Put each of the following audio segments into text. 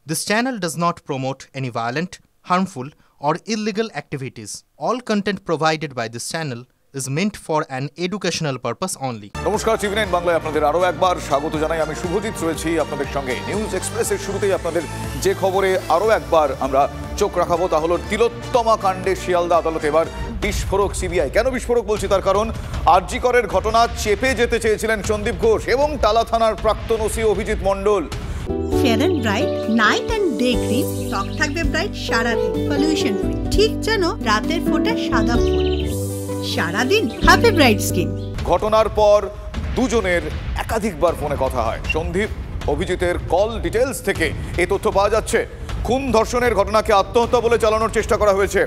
This channel does not promote any violent, harmful, or illegal activities. All content provided by this channel is meant for an educational purpose only. নমস্কার, টিভি9 বাংলায় আপনাদের আরো একবার স্বাগত জানাই। আমি শুভজিৎ রয়েছি আপনাদের সঙ্গে। নিউজ এক্সপ্রেসের শুরুতেই আপনাদের যে খবরে আরো একবার আমরা চোখ রাখাবো তা হলো তিলোত্তমা কাণ্ডে শিয়ালদা আদালতে এবার বিস্ফোরক সিবিআই। কেন বিস্ফোরক বলছি তার কারণ আরজি করের ঘটনা চেপে যেতে চেয়েছিলেন সন্দীপ ঘোষ এবং টালা থানার প্রাক্তন OC Abhijit Mondal. Fair and bright night and day cream, ত্বক থাকবে ব্রাইট সারাদিন, পলিউশন ফ্রি, ঠিক যেন রাতের ফোঁটা সাদা ফুল। সারাদিন হ্যাপি ব্রাইট স্কিন। ঘটনার পর দুজনের একাধিকবার ফোনে কথা হয়। সন্দীপ অভিজিতের কল ডিটেলস থেকে এই তথ্য পাওয়া যাচ্ছে। খুন ধর্ষণের ঘটনাকে আত্মহত্যা বলে চালানোর চেষ্টা করা হয়েছে।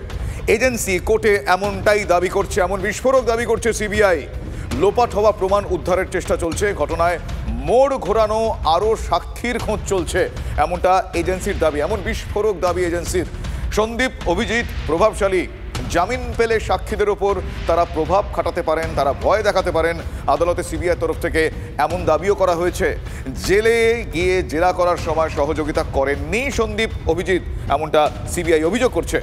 এজেন্সি কোর্টে এমনটাই দাবি করছে, এমন বিস্ফোরক দাবি করছে সিবিআই। লোপাট হওয়া প্রমাণ উদ্ধারের চেষ্টা চলছে। ঘটনায় মোড় ঘোরানো আরও সাক্ষীর খোঁজ চলছে, এমনটা এজেন্সির দাবি, এমন বিস্ফোরক দাবি এজেন্সির। সন্দীপ অভিজিৎ প্রভাবশালী, জামিন পেলে সাক্ষীদের ওপর তারা প্রভাব খাটাতে পারেন, তারা ভয় দেখাতে পারেন। আদালতে সিবিআই তরফ থেকে এমন দাবিও করা হয়েছে। জেলে গিয়ে জেরা করার সময় সহযোগিতা করেননি সন্দীপ অভিজিৎ, এমনটা সিবিআই অভিযোগ করছে।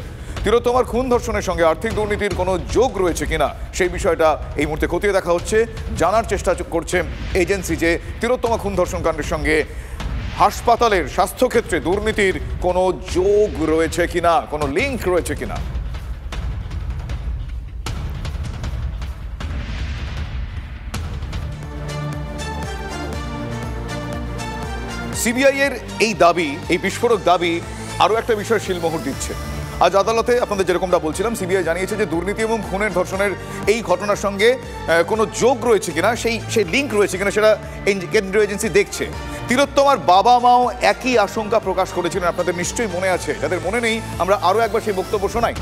তিলোত্তমার খুন ধর্ষণের সঙ্গে আর্থিক দুর্নীতির কোনো যোগ রয়েছে কিনা সেই বিষয়টা এই মুহূর্তে খতিয়ে দেখা হচ্ছে। জানার চেষ্টা করছে এজেন্সি যে তিলোত্তমা খুন ধর্ষণ কাণ্ডের সঙ্গে হাসপাতালের স্বাস্থ্যক্ষেত্রে দুর্নীতির কোনো যোগ রয়েছে কিনা, কোনো লিঙ্ক রয়েছে কিনা। সিবিআই এর এই দাবি, এই বিস্ফোরক দাবি আরও একটা বিষয় শিলমোহর দিচ্ছে। আজ আদালতে আপনাদের যেরকমটা বলছিলাম, সিবিআই জানিয়েছে যে দুর্নীতি এবং খুনের ধর্ষণের এই ঘটনার সঙ্গে কোনো যোগ রয়েছে কিনা, সেই লিঙ্ক রয়েছে কিনা সেটা কেন্দ্রীয় এজেন্সি দেখছে। তিলোত্তমার বাবা মাও একই আশঙ্কা প্রকাশ করেছিলেন, আপনাদের নিশ্চয়ই মনে আছে। যাদের মনে নেই আমরা আরও একবার সেই বক্তব্য শোনাই।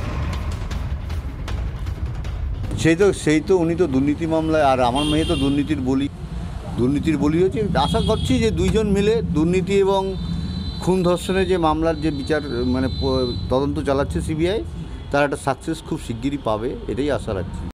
সেই তো উনি তো দুর্নীতি মামলায়, আর আমার মেয়ে তো দুর্নীতির বলি হচ্ছে। আশা করছি যে দুইজন মিলে দুর্নীতি এবং খুন ধর্ষণের যে মামলার যে বিচার তদন্ত চালাচ্ছে সিবিআই, তার একটা সাকসেস খুব শিগগিরই পাবে, এটাই আশা রাখছি।